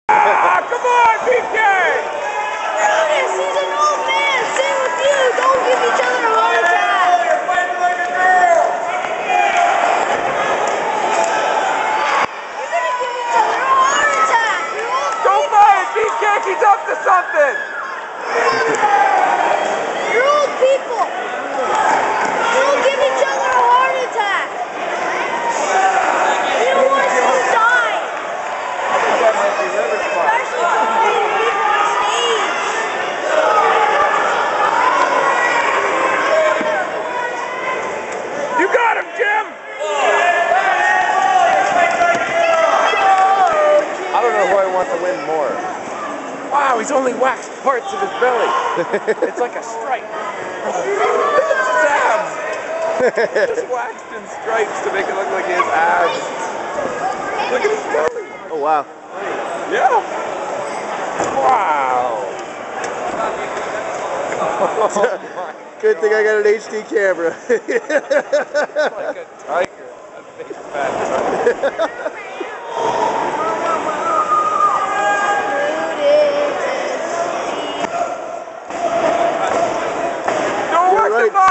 Ah, come on, Beefcake! Brutus, he's an old man. Same with you. Don't give each other a heart attack. You're fighting like a girl! You're gonna give each other a heart attack. You're all Don't fight, Beefcake! He's up to something! You're old people. Don't give each other a heart attack. You don't want to see them die. That might be liver spot. Especially for fighting people on stage. You got him, Jim! I don't know who I want to win more. Wow, he's only waxed parts of his belly. It's like a stripe. Look at his abs. Just waxed in stripes to make it look like he has abs. Look at his belly. Oh, wow. Yeah. Wow. Good thing I got an HD camera. Like a tiger. A big fat tiger.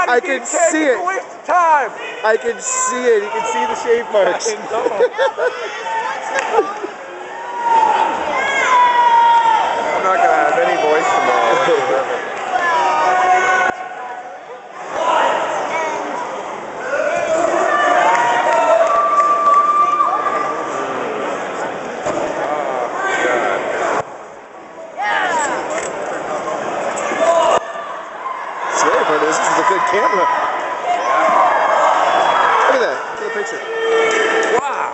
I can see it. It's a waste of time. I can see it. You can see the shave marks. I know. I'm not going to have any voice tomorrow. This is a good camera. Look at that. Look at the picture. Wow.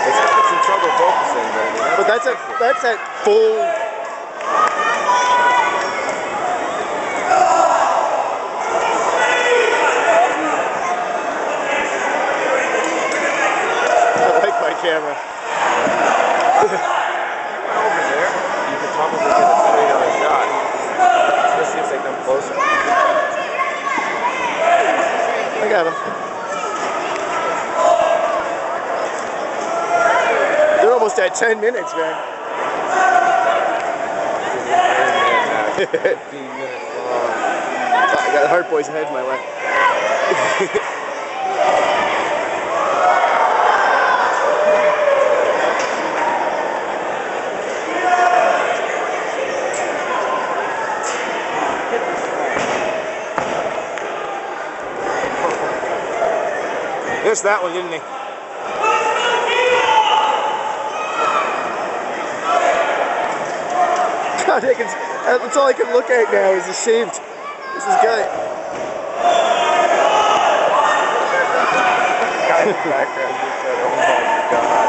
It's having some trouble focusing, but that's at full. I like my camera. Over there, you could probably get a straight on a shot. Let's see if they come closer. I got him. They're almost at 10 minutes, man. 15 minutes long. I got Heart Boy's head in my way. Missed that one, didn't he? God, that's all I can look at now is the shaved. This is guy. Guy in the background just said, oh my God.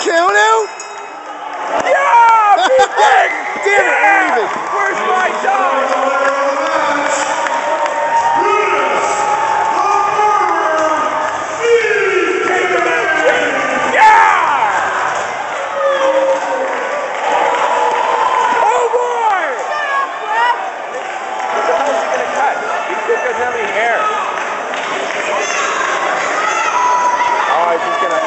Count out? Yeah! Beefcake! Damn it, we're even. Where's my dog? Yeah! Oh boy! What the hell is he gonna cut? Beefcake doesn't have any hair. Oh, he's just gonna...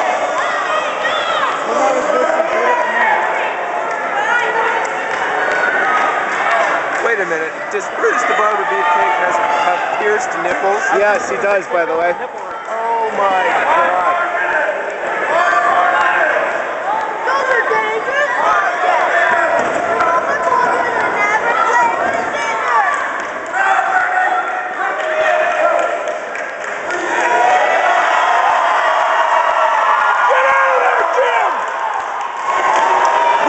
Wait a minute, does Brutus the Barber Beefcake have pierced nipples? Yes, he does, by the way. Oh my God. Those are dangerous. Get out of there, Jim!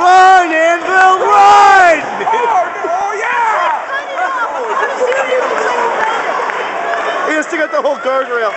Run, Anvil, run! Oh yeah! Cut it off. I'm serious. He has to get the whole guardrail.